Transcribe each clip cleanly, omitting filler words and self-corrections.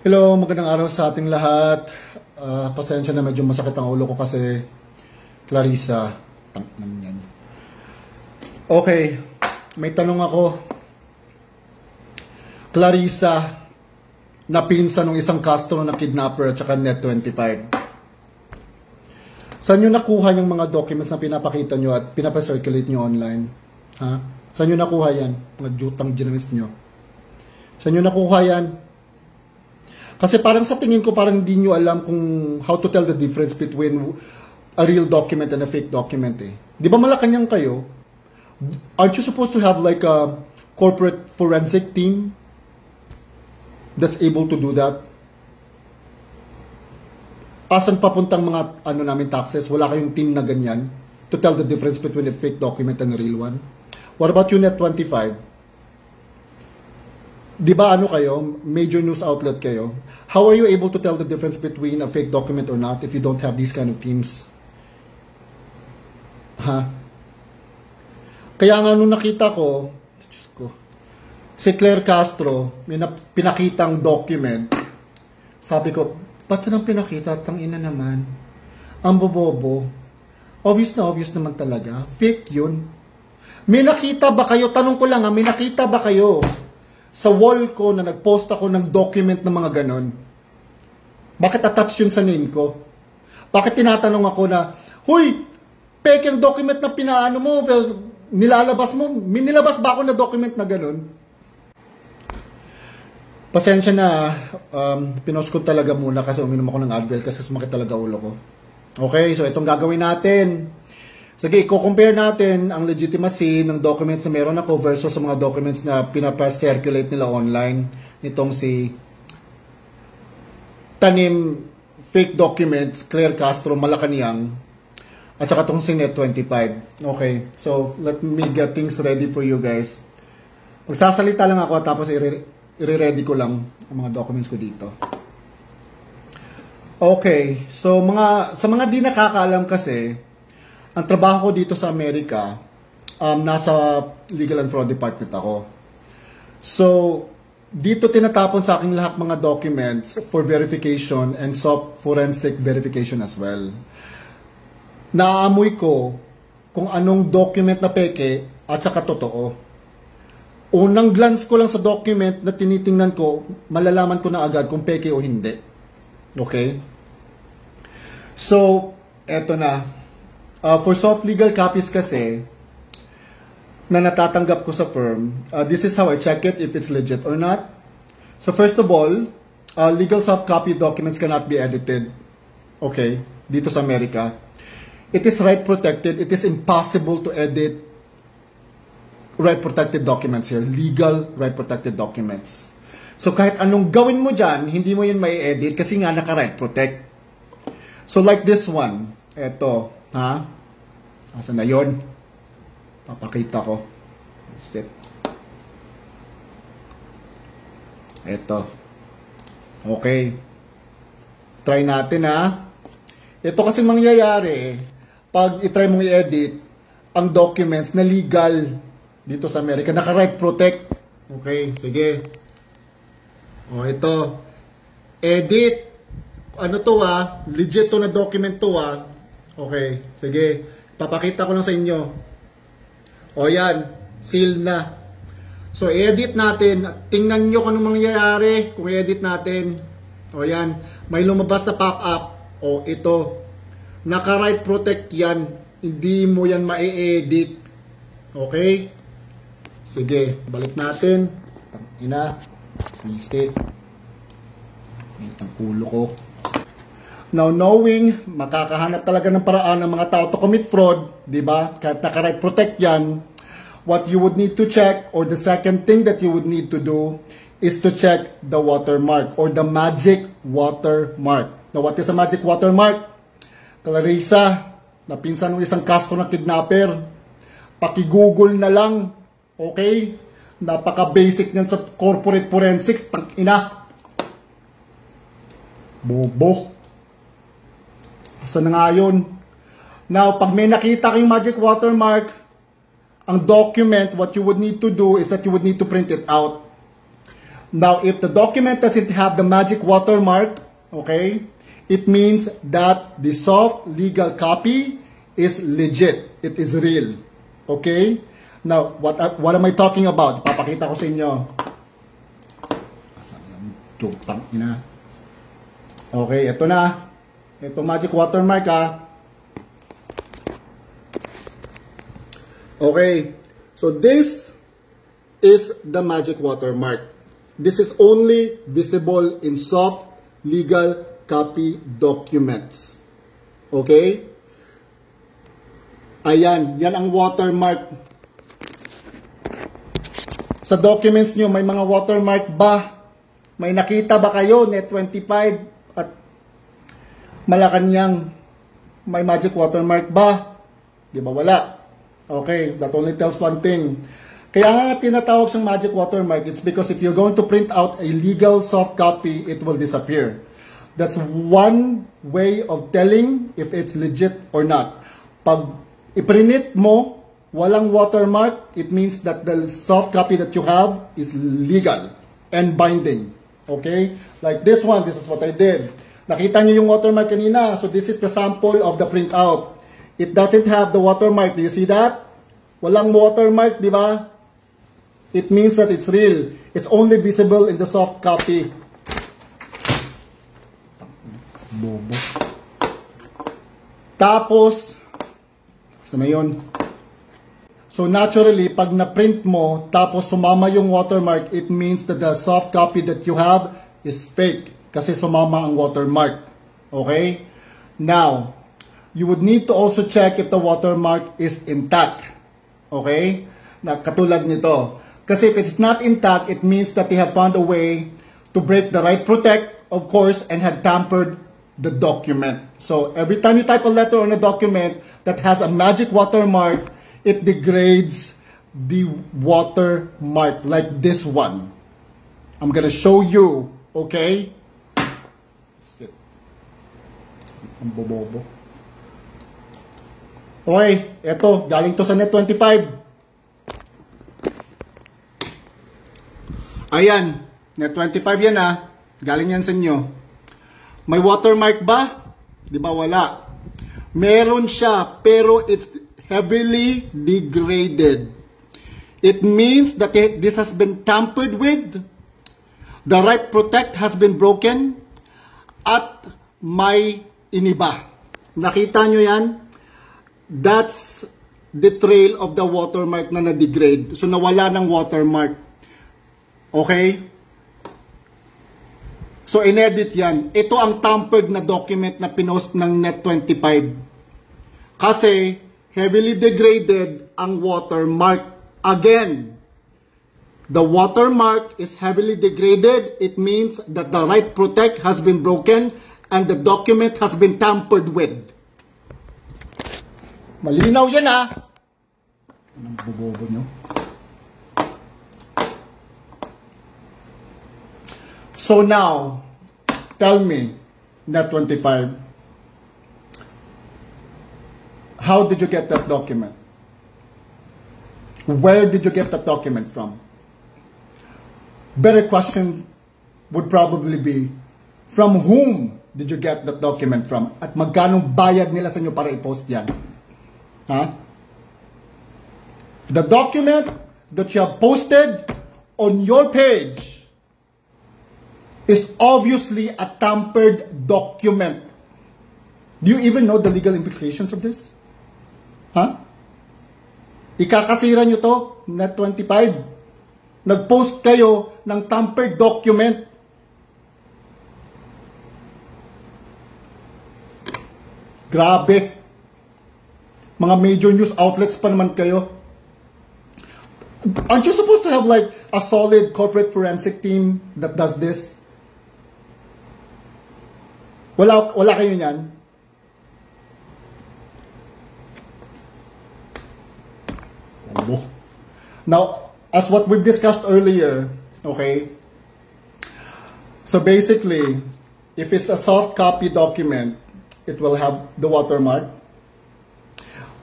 Hello, magandang araw sa ating lahat. Pasensya na medyo masakit ang ulo ko kasi Clarissa. Yan. Okay, may tanong ako. Clarissa, na pinsan ng isang customer na kidnapper at saka Net25. Saan nyo nakuha yung mga documents na pinapakita nyo at pinapacirculate nyo online? Ha? Saan nyo nakuha yan? Mga jutang ginamis nyo. Saan nyo nakuha yan? Kasi parang sa tingin ko parang hindi nyo alam kung how to tell the difference between a real document and a fake document eh. Di ba Malacanang kayo? Aren't you supposed to have like a corporate forensic team that's able to do that? Asan papuntang mga namin taxes? Wala kayong team na ganyan to tell the difference between a fake document and a real one? What about you, Net25? Di ba kayo? Major news outlet kayo. How are you able to tell the difference between a fake document or not if you don't have these kind of teams? Ha? Kaya nga nung nakita ko, Diyos ko, si Claire Castro, may pinakitang document. Sabi ko, ba't nang pinakita? Tangina naman. Ang bobobo. Obvious naman talaga. Fake yun. May nakita ba kayo? Tanong ko lang may nakita ba kayo sa wall ko na nag-post ako ng document ng mga ganon? Bakit attach yun sa name ko? Bakit tinatanong ako na, huy, fake yung document na pinaano mo, nilalabas mo, may nilabas ba ako na document na ganon? Pasensya na, pinost ko talaga muna kasi uminom ako ng Advil kasi sumakit talaga ulo ko. Okay, so itong gagawin natin. Sige, i-compare natin ang legitimacy ng documents na meron ako versus sa mga documents na pinapa-circulate nila online. Nitong si Tanim fake documents, Claire Castro, Malacanang, at saka itong si Net25. Okay, so let me get things ready for you guys. Magsasalita lang ako tapos i-ready ko lang ang mga documents ko dito. Okay, so sa mga di nakakaalam kasi, ang trabaho ko dito sa Amerika, nasa Legal and Fraud Department ako. So, dito tinatapon sa akin lahat mga documents for verification and forensic verification as well. Naaamoy ko kung anong document na peke at saka totoo. Unang glance ko lang sa document na tinitingnan ko, malalaman ko na agad kung peke o hindi. Okay? So, eto na. For soft legal copies kasi, na natatanggap ko sa firm, this is how I check it if it's legit or not. So first of all, legal soft copy documents cannot be edited. Okay, dito sa Amerika. It is right protected. It is impossible to edit right protected documents here. Legal right protected documents. So kahit anong gawin mo dyan, hindi mo yun may edit kasi nga naka right protect. So like this one, eto, ha? Asan na yun? Papakita ko. Step. Eto. Okay. Try natin ha. Ito kasi mangyayari pag itry mong i-edit ang documents na legal dito sa Amerika. Naka-right protect. Okay, sige. O, ito. Edit. Ano to legit to na document to Okay, sige. Papakita ko lang sa inyo. O yan, seal na. So, i-edit natin. Tingnan nyo kung anong mangyayari kung i-edit natin. O yan, may lumabas na pop-up. O ito, naka-right protect yan. Hindi mo yan ma-edit. Okay? Sige, balik natin. Ina, visit. Ang ulo ko. Now, knowing, makakahanap talaga ng paraan ng mga tao to commit fraud, di ba? Kahit naka-right protect yan, what you would need to check, or the second thing that you would need to do, is to check the watermark, or the magic watermark. Now, what is a magic watermark? Clarissa, na pinsan ng isang customer na kidnapper, paki-google na lang, okay? Napaka-basic niyan sa corporate forensics, tang-ina. Bobo. Asa na nga yun? Now, pag may nakita kayong magic watermark, ang document, what you would need to do is that you would need to print it out. Now, if the document doesn't have the magic watermark, okay, it means that the soft legal copy is legit. It is real. Okay? Now, what am I talking about? Papakita ko sa inyo. Okay, ito na. Ito magic watermark Okay, so this is the magic watermark. This is only visible in soft legal copy documents. Okay? Ayan, yan ang watermark. Sa documents nyo, may mga watermark ba? May nakita ba kayo, Net25 at Malacanang, may magic watermark ba? Di ba wala? Okay, that only tells one thing. Kaya nga tinatawag siyang magic watermark, it's because if you're going to print out a legal soft copy, it will disappear. That's one way of telling if it's legit or not. Pag i-print mo, walang watermark, it means that the soft copy that you have is legal and binding. Okay? Like this one, this is what I did. Nakita nyo yung watermark kanina, so this is the sample of the printout. It doesn't have the watermark. Do you see that? Walang watermark, di ba? It means that it's real. It's only visible in the soft copy. Bobo. Tapos, saan na yun? So naturally, pag na-print mo, tapos sumama yung watermark, it means that the soft copy that you have is fake. Kasi sumama ang watermark. Okay? Now, you would need to also check if the watermark is intact. Okay? Na katulad nito. Kasi if it's not intact, it means that they have found a way to break the right protect, of course, and had tampered the document. So every time you type a letter on a document that has a magic watermark, it degrades the watermark like this one. I'm gonna show you, okay? Ang bobobo. Okay, eto, galing to sa Net25. Ayan, Net25 yan galing yan sa inyo. May watermark ba? Di ba wala? Meron siya, pero it's heavily degraded. It means that this has been tampered with, the right protect has been broken, at may iniba. Nakita nyo yan? That's the trail of the watermark na na-degrade. So, nawala ng watermark. Okay? So, inedit yan. Ito ang tampered na document na pinost ng Net25. Kasi, heavily degraded ang watermark. Again, the watermark is heavily degraded. It means that the right protect has been broken and the document has been tampered with. Malinaw yan Anong bubobo nyo? So now, tell me, Net25, how did you get that document? Where did you get that document from? Better question would probably be, from whom did you get that document from? At magkanong bayad nila sa inyo para i-post yan? The document that you have posted on your page is obviously a tampered document. Do you even know the legal implications of this? Ikakasira nyo to, Net25. Nag-post kayo ng tampered document. Grabe. Mga major news outlets pa naman kayo. Aren't you supposed to have like a solid corporate forensic team that does this? Wala kayo niyan? Now, as what we've discussed earlier, okay? So basically, if it's a soft copy document, it will have the watermark.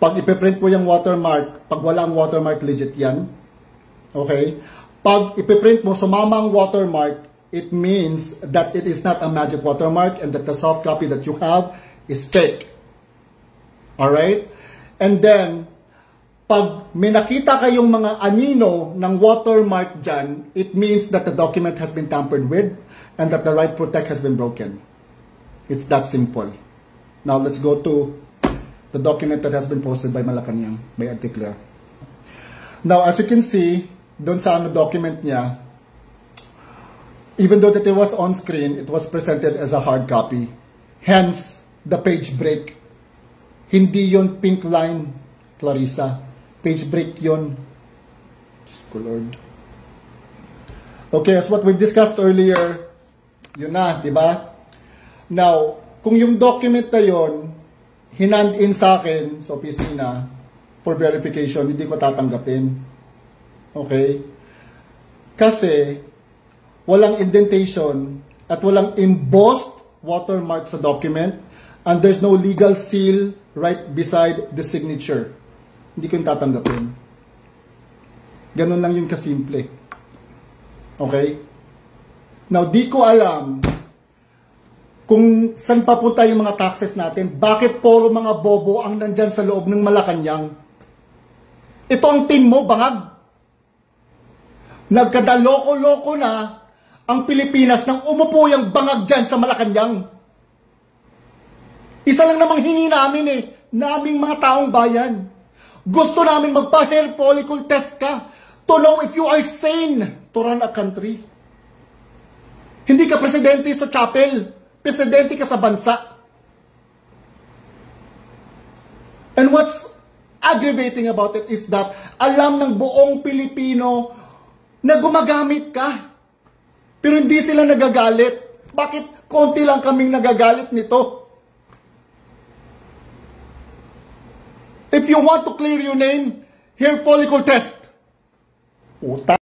Pag ipiprint mo yung watermark, pag wala ang watermark, legit yan. Okay? Pag ipiprint mo, sumama ang watermark, it means that it is not a magic watermark and that the soft copy that you have is fake. Alright? And then, pag may nakita kayong mga anino ng watermark dyan, it means that the document has been tampered with and that the right protect has been broken. It's that simple. Now, let's go to the document that has been posted by Malacanang, by Auntie Claire. Now, as you can see, doon sa document niya, even though that it was on screen, it was presented as a hard copy. Hence, the page break. Hindi yon pink line, Clarissa. Page break yon. Diyos ko Lord. Okay, as what we've discussed earlier, yun na, di ba? Now, kung yung document na yon, hinand in sa akin sa opisina for verification, hindi ko tatanggapin. Okay? Kasi, walang indentation at walang embossed watermark sa document and there's no legal seal right beside the signature. Hindi ko yung tatanggapin. Ganun lang yun kasimple. Okay? Now, di ko alam kung saan papunta yung mga taxes natin. Bakit puro mga bobo ang nandyan sa loob ng Malacanang? Ito ang team mo, bangag. Nagkadaloko-loko na ang Pilipinas nang umupo yung bangag dyan sa Malacanang. Isa lang namang hingi namin naming mga taong bayan. Gusto namin magpa-hair follicle test ka to know if you are sane to run a country. Hindi ka presidente sa chapel. Presidente ka sa bansa. And what's aggravating about it is that alam ng buong Pilipino na gumagamit ka. Pero hindi sila nagagalit. Bakit konti lang kaming nagagalit nito? If you want to clear your name, hair follicle test. Puta.